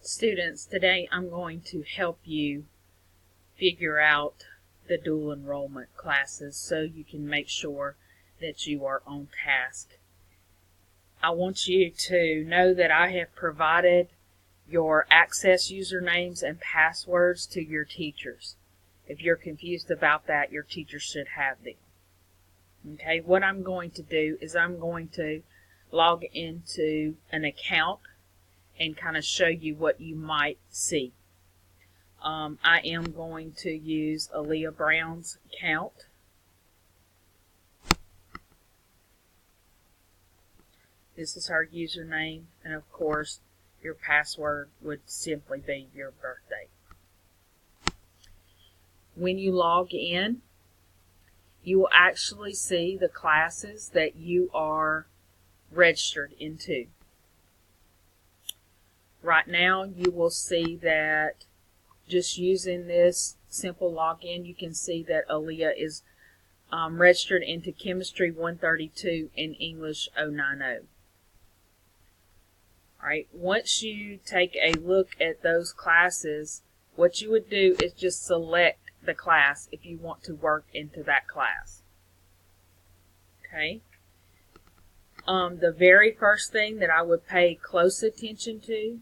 Students, today I'm going to help you figure out the dual enrollment classes so you can make sure that you are on task. I want you to know that I have provided your access usernames and passwords to your teachers. If you're confused about that, your teacher should have them. Okay, what I'm going to do is I'm going to log into an account and kind of show you what you might see. I am going to use Aaliyah Brown's account. This is her username, and of course your password would simply be your birthday. When you log in, you will actually see the classes that you are registered into. Right now you will see that just using this simple login, you can see that Aaliyah is registered into Chemistry 132 and English 090. Alright, once you take a look at those classes, what you would do is just select the class if you want to work into that class. Okay. The very first thing that I would pay close attention to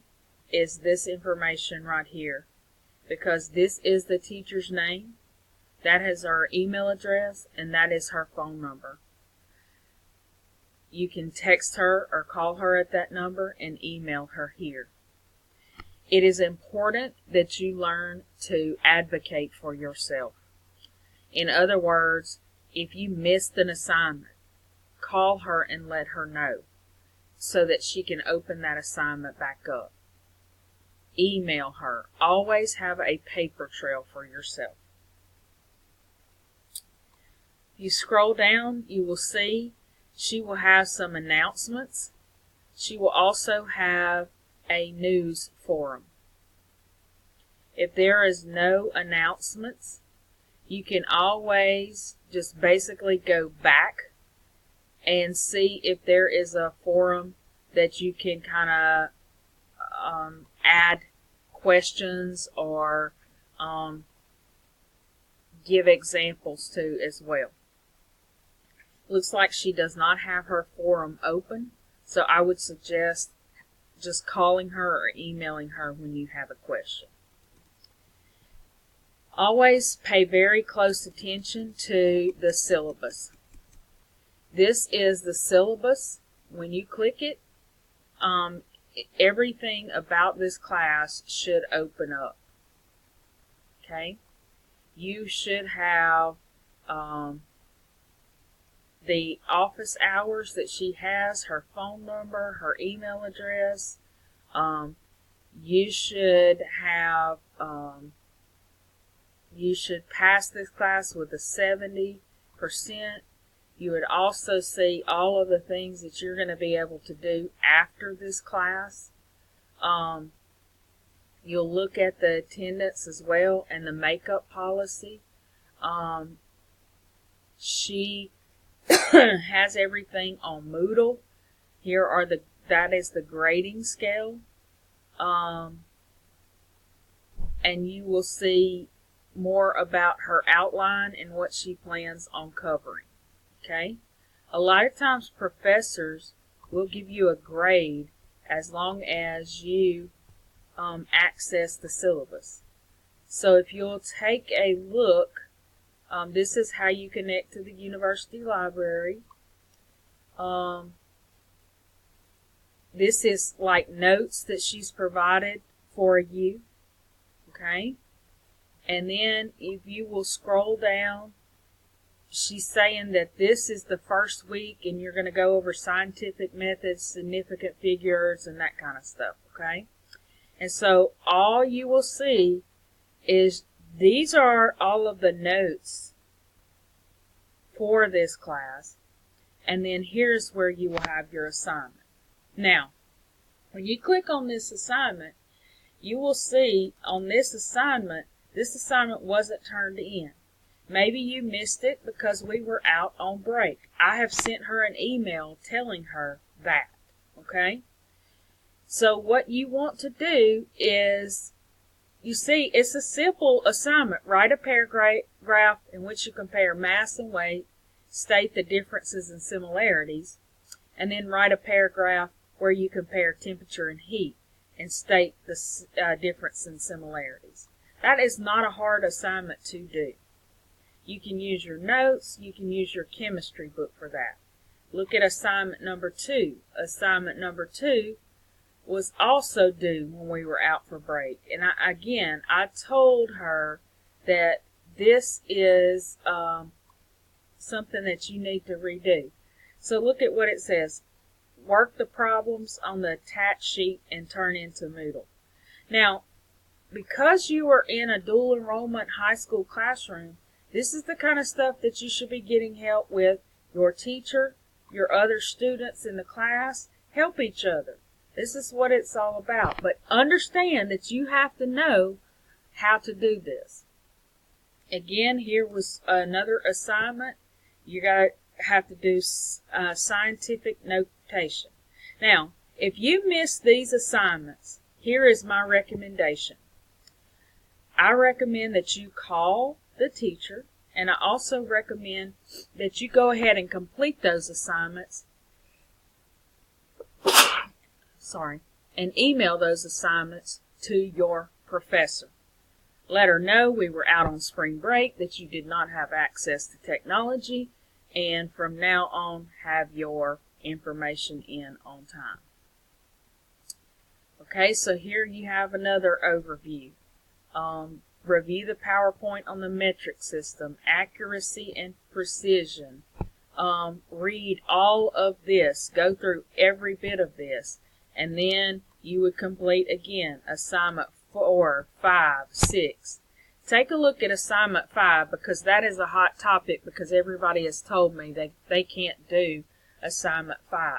is this information right here, because this is the teacher's name, that is her email address, and that is her phone number. You can text her or call her at that number and email her here. It is important that you learn to advocate for yourself. In other words, if you missed an assignment, call her and let her know so that she can open that assignment back up. Email her. Always have a paper trail for yourself. If you scroll down, you will see she will have some announcements. She will also have a news forum. If there is no announcements, you can always just basically go back and see if there is a forum that you can kind of add questions or give examples to as well. Looks like she does not have her forum open, so I would suggest just calling her or emailing her when you have a question. Always pay very close attention to the syllabus. This is the syllabus. When you click it, everything about this class should open up. Okay? You should have the office hours that she has, her phone number, her email address. You should have, you should pass this class with a 70%. You would also see all of the things that you're going to be able to do after this class. You'll look at the attendance as well and the makeup policy. She has everything on Moodle. Here are that is the grading scale. And you will see more about her outline and what she plans on covering. Okay? A lot of times professors will give you a grade as long as you access the syllabus. So if you'll take a look, this is how you connect to the university library. This is like notes that she's provided for you. Okay? And then if you will scroll down, she's saying that this is the first week and you're going to go over scientific methods, significant figures, and that kind of stuff. Okay? And so all you will see is these are all of the notes for this class. And then here's where you will have your assignment. Now, when you click on this assignment, you will see on this assignment wasn't turned in. Maybe you missed it because we were out on break. I have sent her an email telling her that. Okay? So what you want to do is, you see, it's a simple assignment. Write a paragraph in which you compare mass and weight, state the differences and similarities, and then write a paragraph where you compare temperature and heat and state the difference and similarities. That is not a hard assignment to do. You can use your notes, you can use your chemistry book for that. Look at assignment number 2. Assignment number 2 was also due when we were out for break. And I told her that this is something that you need to redo. So look at what it says. Work the problems on the attached sheet and turn into Moodle. Now, because you are in a dual enrollment high school classroom, this is the kind of stuff that you should be getting help with. Your teacher, your other students in the class, help each other. This is what it's all about. But understand that you have to know how to do this. Again, here was another assignment. You have to do scientific notation. Now, if you miss these assignments, here is my recommendation. I recommend that you call the teacher, and I also recommend that you go ahead and complete those assignments. And email those assignments to your professor. Let her know we were out on spring break, that you did not have access to technology, and from now on have your information in on time. Okay, so here you have another overview. Review the PowerPoint on the metric system, accuracy and precision. Read all of this, go through every bit of this, and then you would complete again assignment 4, 5, 6. Take a look at assignment 5 because that is a hot topic because everybody has told me they can't do assignment 5.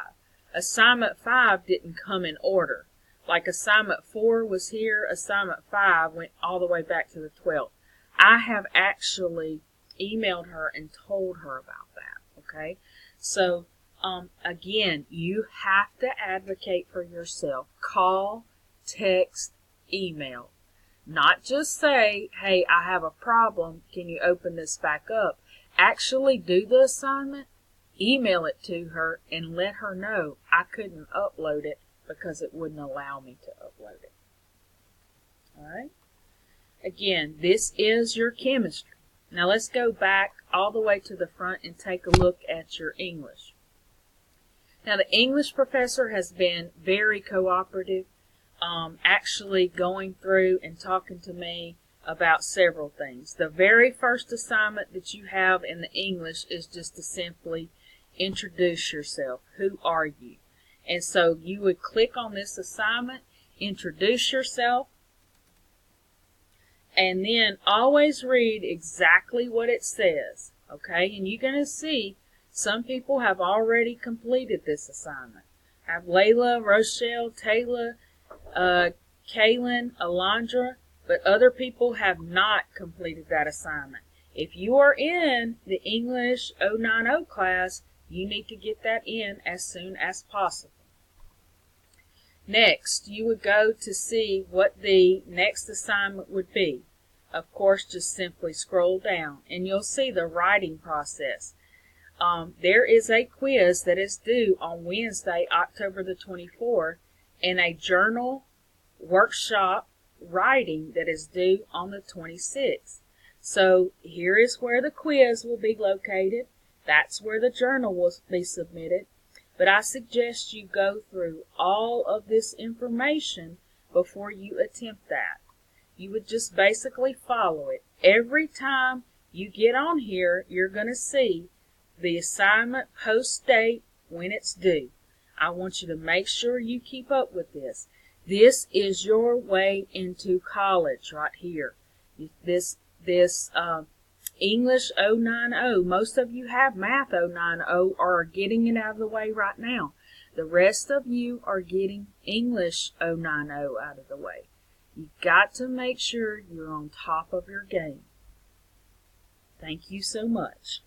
Assignment 5 didn't come in order. Like assignment 4 was here, assignment 5 went all the way back to the 12th. I have actually emailed her and told her about that, okay? So, again, you have to advocate for yourself. Call, text, email. Not just say, hey, I have a problem, can you open this back up? Actually do the assignment, email it to her, and let her know I couldn't upload it because it wouldn't allow me to upload it. Alright? Again, this is your chemistry. Now let's go back all the way to the front and take a look at your English. Now the English professor has been very cooperative, actually going through and talking to me about several things. The very first assignment that you have in the English is just to simply introduce yourself. Who are you? And so you would click on this assignment, introduce yourself, and then always read exactly what it says, okay? And you're going to see some people have already completed this assignment. I have Layla, Rochelle, Taylor, Kaylin, Alondra, but other people have not completed that assignment. If you are in the English 090 class, you need to get that in as soon as possible. Next, you would go to see what the next assignment would be. Of course, just simply scroll down and you'll see the writing process. There is a quiz that is due on Wednesday, October the 24th, and a journal workshop writing that is due on the 26th. So here is where the quiz will be located. That's where the journal will be submitted. But I suggest you go through all of this information before you attempt that. You would just basically follow it. Every time you get on here, you're going to see the assignment post date when it's due. I want you to make sure you keep up with this. This is your way into college right here. This English 090, most of you have Math 090 or are getting it out of the way right now. The rest of you are getting English 090 out of the way. You've got to make sure you're on top of your game. Thank you so much.